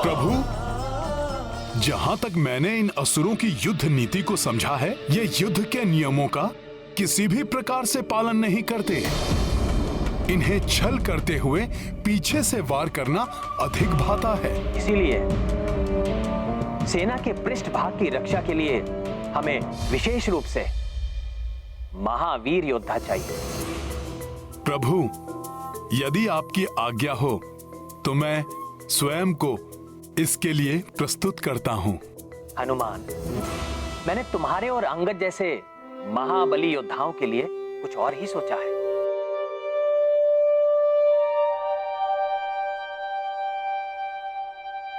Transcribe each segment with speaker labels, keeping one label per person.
Speaker 1: प्रभु, जहां तक मैंने इन असुरों की युद्ध नीति को समझा है, ये युद्ध के नियमों का किसी भी प्रकार से पालन नहीं करते। इन्हें छल करते हुए पीछे से वार करना अधिक भाता है।
Speaker 2: इसीलिए सेना के पृष्ठभाग की रक्षा के लिए हमें विशेष रूप से महावीर योद्धा चाहिए।
Speaker 1: प्रभु, यदि आपकी आज्ञा हो तो मैं स्वयं को इसके लिए प्रस्तुत करता हूं।
Speaker 2: हनुमान, मैंने तुम्हारे और अंगद जैसे महाबली योद्धाओं के लिए कुछ और ही सोचा है।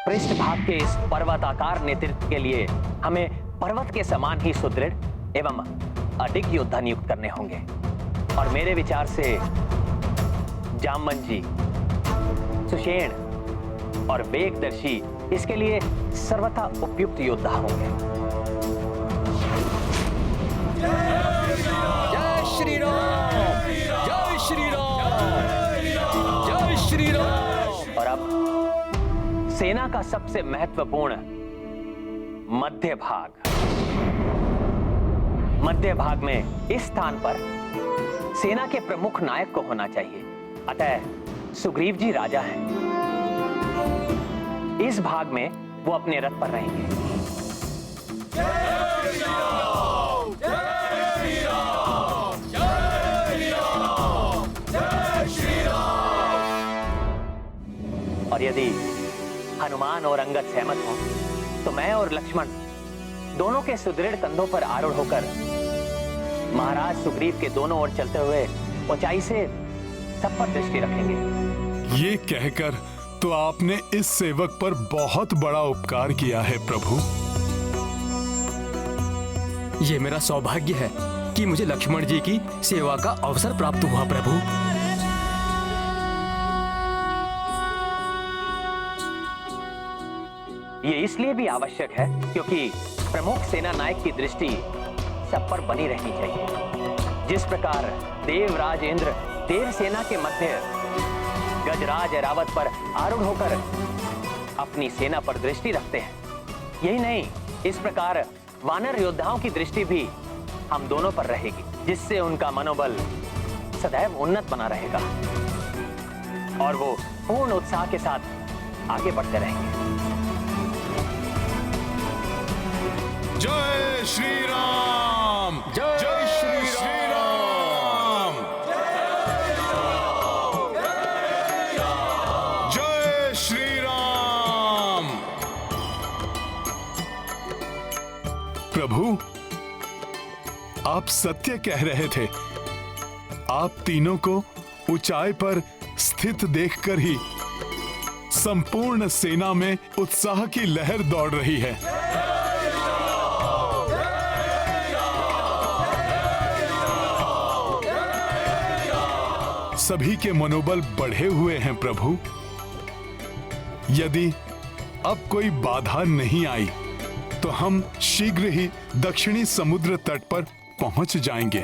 Speaker 2: पृष्ठभाग के इस पर्वताकार नेतृत्व के लिए हमें पर्वत के समान ही सुदृढ़ एवं अधिक योद्धा नियुक्त करने होंगे। और मेरे विचार से जामवंत जी, सुषेण और वेगदर्शी इसके लिए सर्वथा उपयुक्त योद्धा होंगे।
Speaker 3: जय श्री राम, जय श्री राम, जय श्री राम।
Speaker 2: और अब सेना का सबसे महत्वपूर्ण मध्य भाग में इस स्थान पर सेना के प्रमुख नायक को होना चाहिए। अतः सुग्रीव जी राजा हैं। इस भाग में वो अपने रथ पर रहेंगे। और यदि हनुमान और अंगद सहमत हो तो मैं और लक्ष्मण दोनों के सुदृढ़ कंधों पर आरूढ़ होकर महाराज सुग्रीव के दोनों ओर चलते हुए ऊंचाई से सब पर दृष्टि रखेंगे।
Speaker 1: ये कहकर तो आपने इस सेवक पर बहुत बड़ा उपकार किया है प्रभु।
Speaker 3: ये मेरा सौभाग्य है कि मुझे लक्ष्मण जी की सेवा का अवसर प्राप्त हुआ प्रभु।
Speaker 2: ये इसलिए भी आवश्यक है क्योंकि प्रमुख सेना नायक की दृष्टि सब पर बनी रहनी चाहिए। जिस प्रकार देवराज इंद्र देव सेना के मध्य गजराज ऐरावत पर आरूढ़ होकर अपनी सेना पर दृष्टि रखते हैं, यही नहीं, इस प्रकार वानर योद्धाओं की दृष्टि भी हम दोनों पर रहेगी, जिससे उनका मनोबल सदैव उन्नत बना रहेगा और वो पूर्ण उत्साह के साथ आगे बढ़ते रहेंगे।
Speaker 1: जय श्री राम, जय श्री राम, जय श्री राम। प्रभु, आप सत्य कह रहे थे। आप तीनों को ऊंचाई पर स्थित देखकर ही संपूर्ण सेना में उत्साह की लहर दौड़ रही है। सभी के मनोबल बढ़े हुए हैं प्रभु। यदि अब कोई बाधा नहीं आई तो हम शीघ्र ही दक्षिणी समुद्र तट पर पहुंच जाएंगे।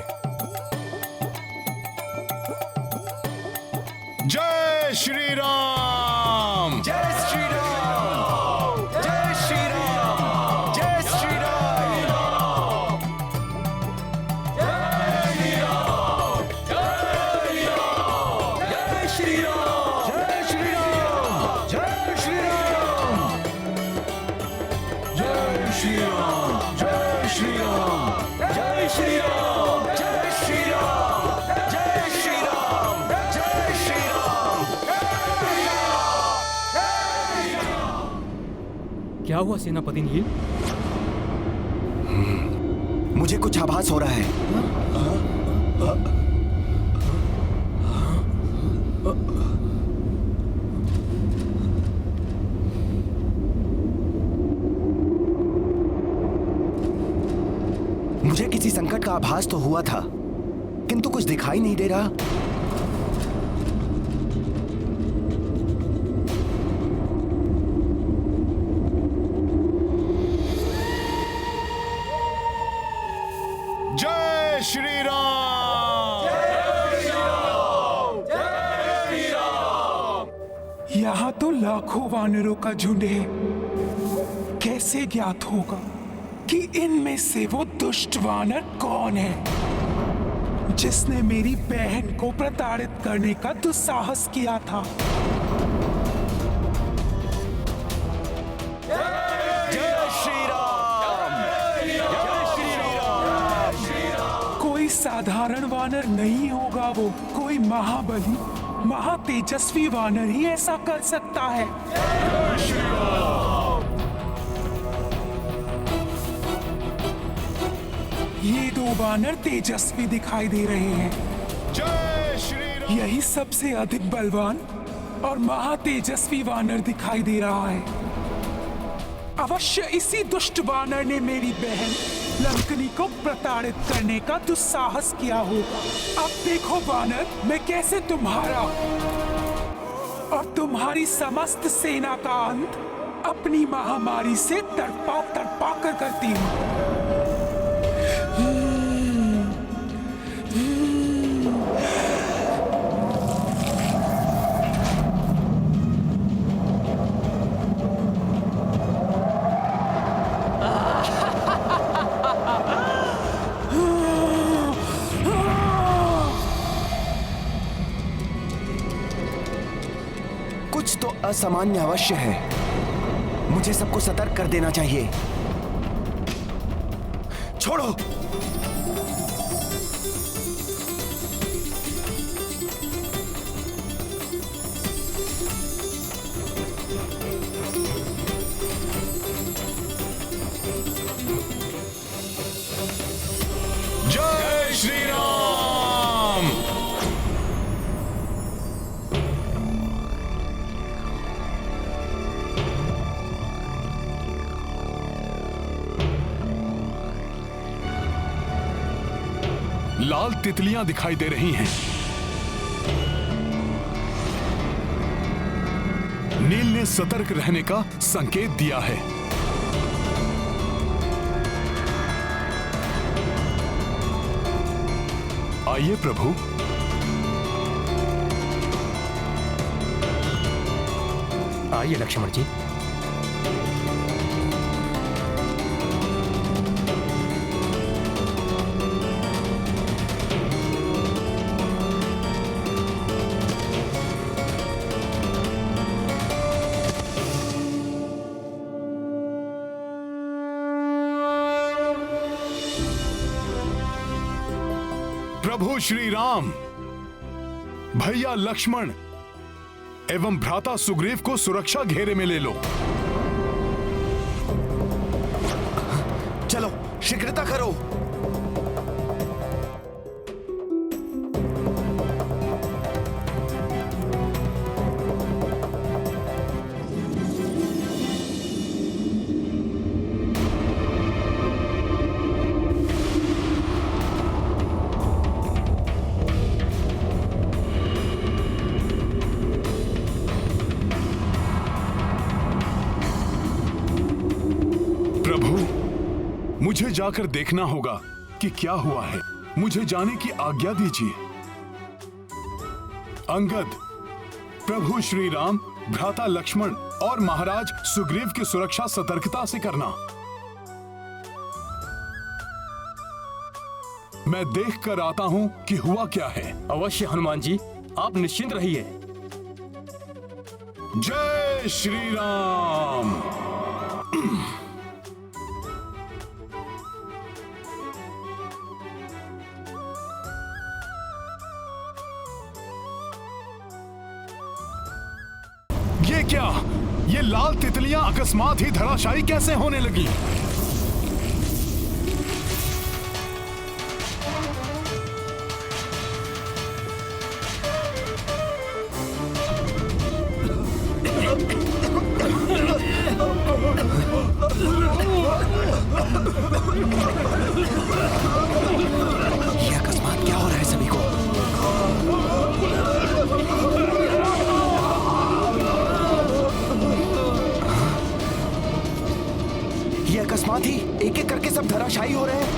Speaker 1: जय श्री राम,
Speaker 3: जय श्री राम, जय श्री राम, जय श्री राम, जय श्री राम, जय श्री राम, जय श्री राम, जय श्री राम, जय श्री राम, जय श्री राम, जय श्री राम, जय श्री राम, जय श्री राम। क्या हुआ सेनापति नील?
Speaker 4: मुझे कुछ आभास हो रहा है। मुझे किसी संकट का आभास तो हुआ था, किंतु कुछ दिखाई नहीं दे रहा।
Speaker 1: जय श्री राम,
Speaker 4: यहाँ
Speaker 5: तो लाखों वानरों का झुंड है। कैसे ज्ञात होगा कि इनमें से वो दुष्ट वानर कौन है जिसने मेरी बहन को प्रताड़ित करने का दुस्साहस किया था?
Speaker 3: जय श्री राम। जय श्री राम।
Speaker 5: कोई साधारण वानर नहीं होगा वो, कोई महाबली महातेजस्वी वानर ही ऐसा कर सकता है। ये दो वानर तेजस्वी दिखाई दे रहे हैं।
Speaker 1: जय श्री राम।
Speaker 5: यही सबसे अधिक बलवान और महातेजस्वी वानर दिखाई दे रहा है। अवश्य इसी दुष्ट वानर ने मेरी बहन लंकनी को प्रताड़ित करने का दुस्साहस किया होगा। अब देखो वानर, मैं कैसे तुम्हारा और तुम्हारी समस्त सेना का अंत अपनी महामारी से तड़पा तड़पा कर करती हूँ।
Speaker 4: कुछ तो असामान्य अवश्य है। मुझे सबको सतर्क कर देना चाहिए। छोड़ो।
Speaker 1: जय श्री राम। लाल तितलियां दिखाई दे रही हैं। नील ने सतर्क रहने का संकेत दिया है। आइए प्रभु।
Speaker 6: आइए लक्ष्मण जी।
Speaker 1: प्रभु श्री राम, भैया लक्ष्मण एवं भ्राता सुग्रीव को सुरक्षा घेरे में ले लो।
Speaker 4: चलो शीघ्रता करो।
Speaker 1: मुझे जाकर देखना होगा कि क्या हुआ है। मुझे जाने की आज्ञा दीजिए। अंगद, प्रभु श्री राम, भ्राता लक्ष्मण और महाराज सुग्रीव की सुरक्षा सतर्कता से करना। मैं देख कर आता हूं कि हुआ क्या है।
Speaker 6: अवश्य हनुमान जी, आप निश्चिंत रहिए।
Speaker 1: जय श्री राम। ये क्या? ये लाल तितलियां अकस्मात ही धराशायी कैसे होने लगी?
Speaker 4: ये अकस्मात क्या हो रहा है सभी को? ये अकस्मात ही एक एक करके सब धराशायी हो रहे हैं।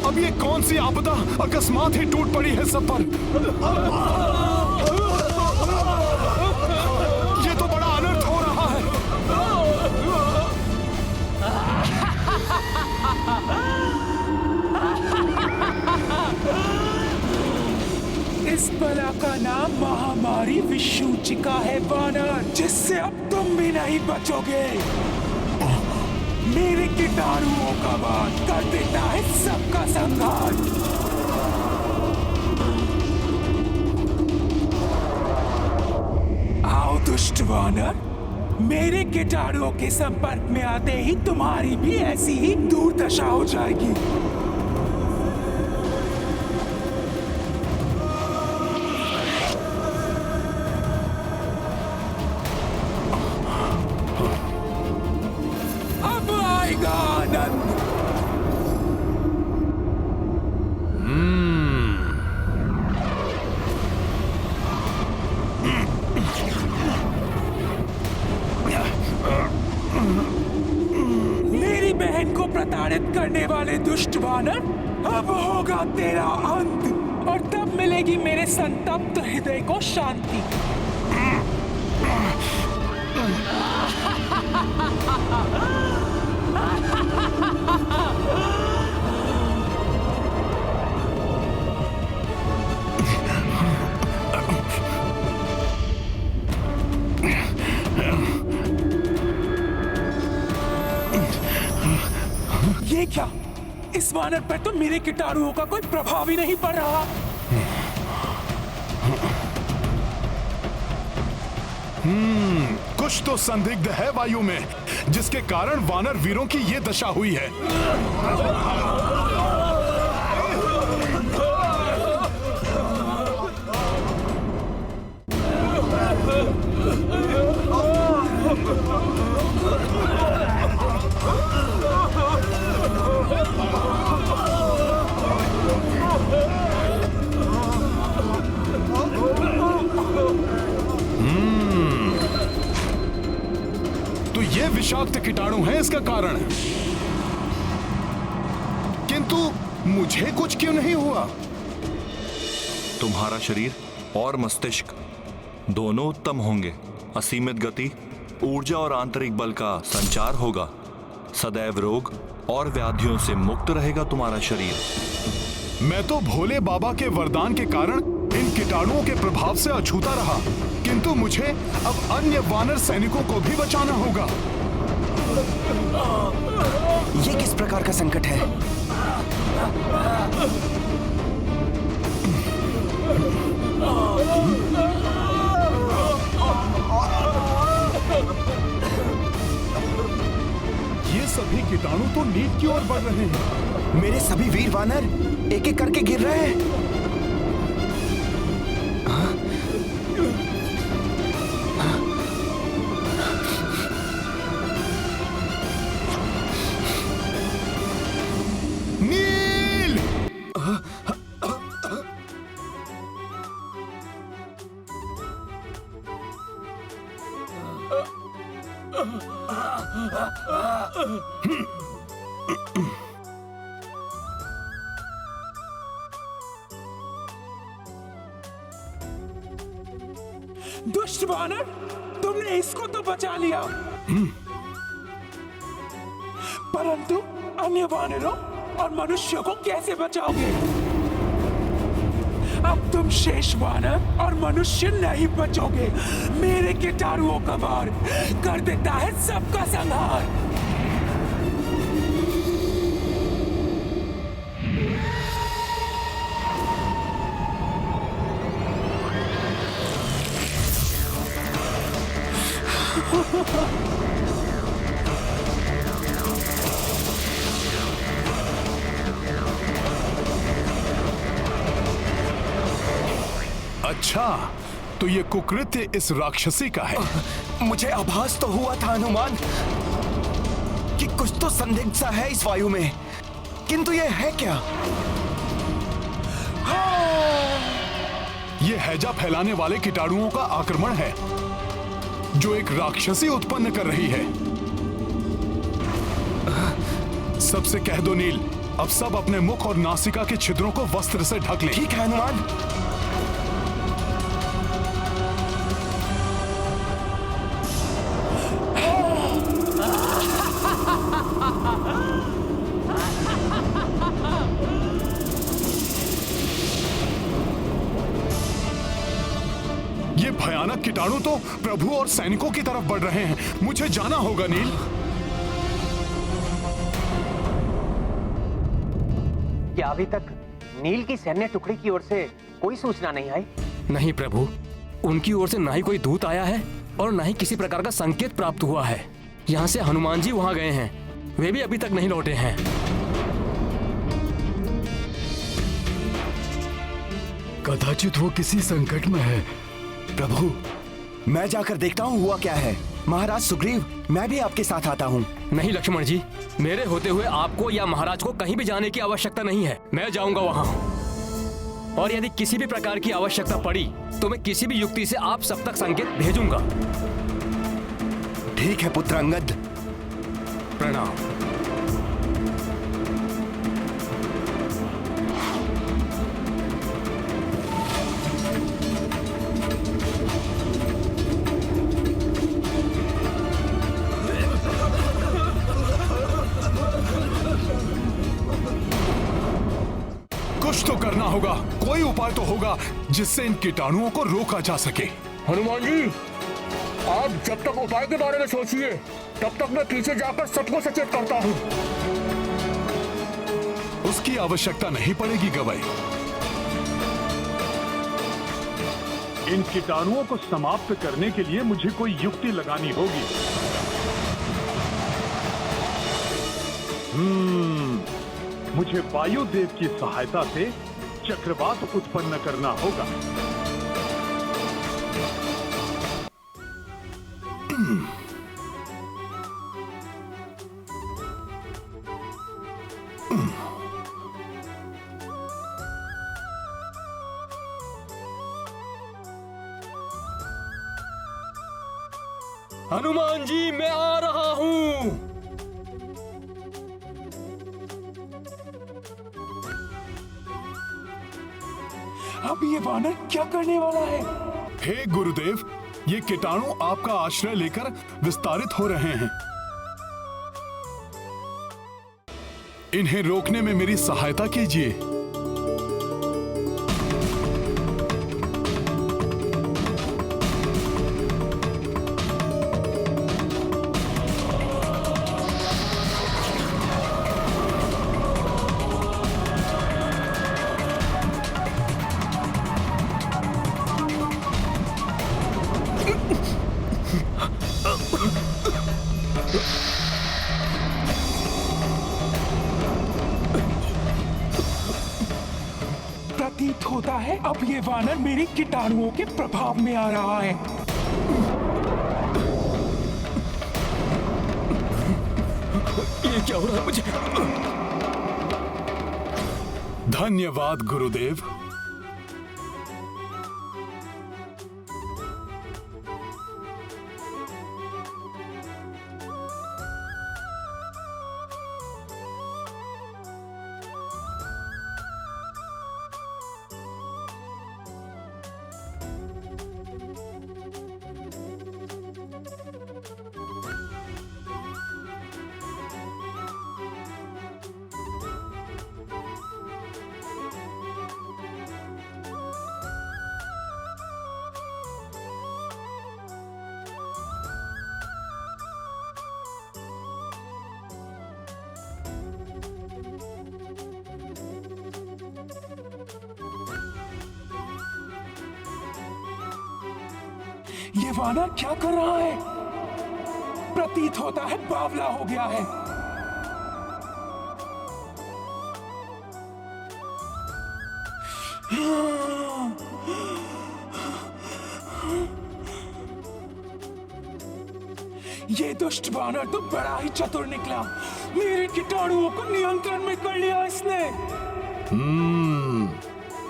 Speaker 4: अब
Speaker 1: अब ये कौन सी आपदा अकस्मात ही टूट पड़ी है सब पर? ये तो बड़ा अनर्थ हो रहा है।
Speaker 5: इस बला का नाम महामारी विषूचिका है वानर, जिससे अब तुम भी नहीं बचोगे। मेरे कीटाणुओं का वार कर देता है सबका संहार। आओ दुष्ट वानर, मेरे कीटाणुओं के संपर्क में आते ही तुम्हारी भी ऐसी ही दुर्दशा हो जाएगी। अब आएगा आनंद। मेरी बहन को प्रताड़ित करने वाले दुष्ट वानर, अब होगा तेरा अंत और तब मिलेगी मेरे संतप्त हृदय को शांति। ये क्या? इस वानर पर तो मेरे कीटाणुओं का कोई प्रभाव ही नहीं पड़ रहा।
Speaker 1: कुछ तो संदिग्ध है वायु में, जिसके कारण वानर वीरों की ये दशा हुई है। तो ये विषाक्त कीटाणु है इसका कारण, किंतु मुझे कुछ क्यों नहीं हुआ?
Speaker 3: तुम्हारा शरीर और मस्तिष्क दोनों उत्तम होंगे। असीमित गति, ऊर्जा और आंतरिक बल का संचार होगा। सदैव रोग और व्याधियों से मुक्त रहेगा तुम्हारा शरीर।
Speaker 1: मैं तो भोले बाबा के वरदान के कारण इन कीटाणुओं के प्रभाव से अछूता रहा, किंतु मुझे अब अन्य वानर सैनिकों को भी बचाना होगा।
Speaker 4: ये किस प्रकार का संकट है?
Speaker 1: ये सभी कीटाणु तो नीच की ओर बढ़ रहे हैं।
Speaker 4: मेरे सभी वीर वानर एक एक करके गिर रहे हैं।
Speaker 1: नील!
Speaker 5: दुष्ट वानर, तुमने इसको तो बचा लिया, परंतु अन्य वानरों और मनुष्यों को कैसे बचाओगे? अब तुम शेष वानर और मनुष्य नहीं बचोगे। मेरे कीटाणुओं का वार कर देता है सबका संहार।
Speaker 1: अच्छा, तो ये कुकृत्य इस राक्षसी का है।
Speaker 4: मुझे आभास तो हुआ था हनुमान कि कुछ तो संदिग्ध सा है इस वायु में, किंतु ये है क्या?
Speaker 1: ये हैजा फैलाने वाले कीटाणुओं का आक्रमण है, जो एक राक्षसी उत्पन्न कर रही है। सबसे कह दो नील, अब सब अपने मुख और नासिका के छिद्रों को वस्त्र से ढक लें।
Speaker 4: ठीक है हनुमान।
Speaker 1: ये भयानक कीटाणु तो प्रभु और सैनिकों की तरफ बढ़ रहे हैं। मुझे जाना होगा नील।
Speaker 2: क्या अभी तक नील की सैन्य टुकड़ी की ओर से कोई सूचना नहीं आई?
Speaker 6: नहीं प्रभु, उनकी ओर से ना ही कोई दूत आया है और ना ही किसी प्रकार का संकेत प्राप्त हुआ है। यहाँ से हनुमान जी वहाँ गए हैं, वे भी अभी तक नहीं लौटे हैं।
Speaker 4: कदाचित वो किसी संकट में है। प्रभु, मैं जाकर देखता हूँ हुआ क्या है। महाराज सुग्रीव, मैं भी आपके साथ आता हूँ।
Speaker 6: नहीं लक्ष्मण जी, मेरे होते हुए आपको या महाराज को कहीं भी जाने की आवश्यकता नहीं है। मैं जाऊंगा वहाँ, और यदि किसी भी प्रकार की आवश्यकता पड़ी तो मैं किसी भी युक्ति से आप सब तक संकेत भेजूंगा।
Speaker 4: ठीक है पुत्र अंगद।
Speaker 6: प्रणाम।
Speaker 1: कुछ तो करना होगा, कोई उपाय तो होगा जिससे इन कीटाणुओं को रोका जा सके।
Speaker 6: हनुमान जी, आप जब तक उपाय के बारे में सोचिए, तब तक मैं पीछे जाकर सबको सचेत करता हूँ।
Speaker 1: उसकी आवश्यकता नहीं पड़ेगी गवई।
Speaker 7: इन कीटाणुओं को समाप्त करने के लिए मुझे कोई युक्ति लगानी होगी। मुझे वायुदेव की सहायता से चक्रवात उत्पन्न करना होगा।
Speaker 6: हनुमान जी, मैं आ रहा हूँ।
Speaker 5: अब ये वानर क्या करने वाला है?
Speaker 1: हे गुरुदेव, ये कीटाणु आपका आश्रय लेकर विस्तारित हो रहे हैं। इन्हें रोकने में मेरी सहायता कीजिए।
Speaker 5: प्रतीत होता है अब ये वानर मेरे कीटाणुओं के प्रभाव में आ रहा है।
Speaker 6: ये क्या हो रहा है मुझे?
Speaker 1: धन्यवाद गुरुदेव।
Speaker 5: ये वानर क्या कर रहा है? प्रतीत होता है बावला हो गया है। ये दुष्ट वानर तो बड़ा ही चतुर निकला। मेरे कीटाणुओं को नियंत्रण में कर लिया इसने।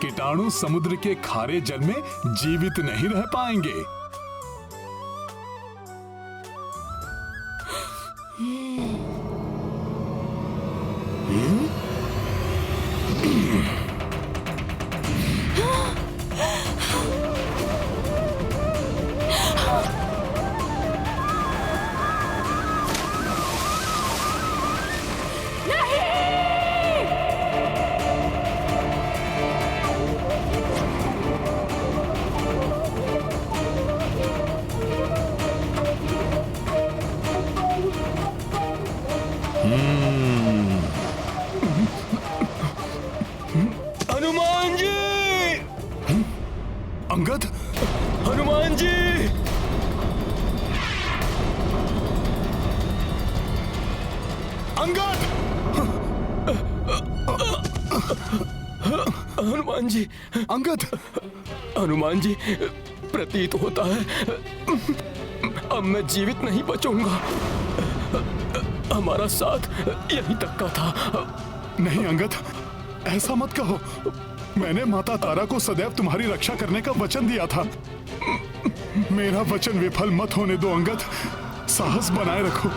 Speaker 1: कीटाणु समुद्र के खारे जल में जीवित नहीं रह पाएंगे।
Speaker 6: हनुमान जी।
Speaker 1: अंगद!
Speaker 6: हनुमान जी,
Speaker 1: अंगद!
Speaker 6: हनुमान जी, प्रतीत होता है अब मैं जीवित नहीं बचूंगा। हमारा साथ यहीं तक का था।
Speaker 1: नहीं अंगद, ऐसा मत कहो। मैंने माता तारा को सदैव तुम्हारी रक्षा करने का वचन दिया था। मेरा वचन विफल मत होने दो अंगद। साहस बनाए रखो।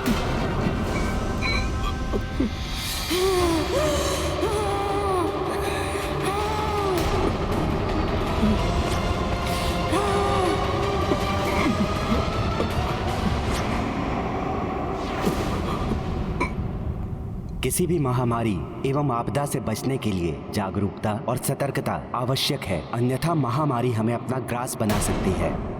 Speaker 4: किसी भी महामारी एवं आपदा से बचने के लिए जागरूकता और सतर्कता आवश्यक है, अन्यथा महामारी हमें अपना ग्रास बना सकती है।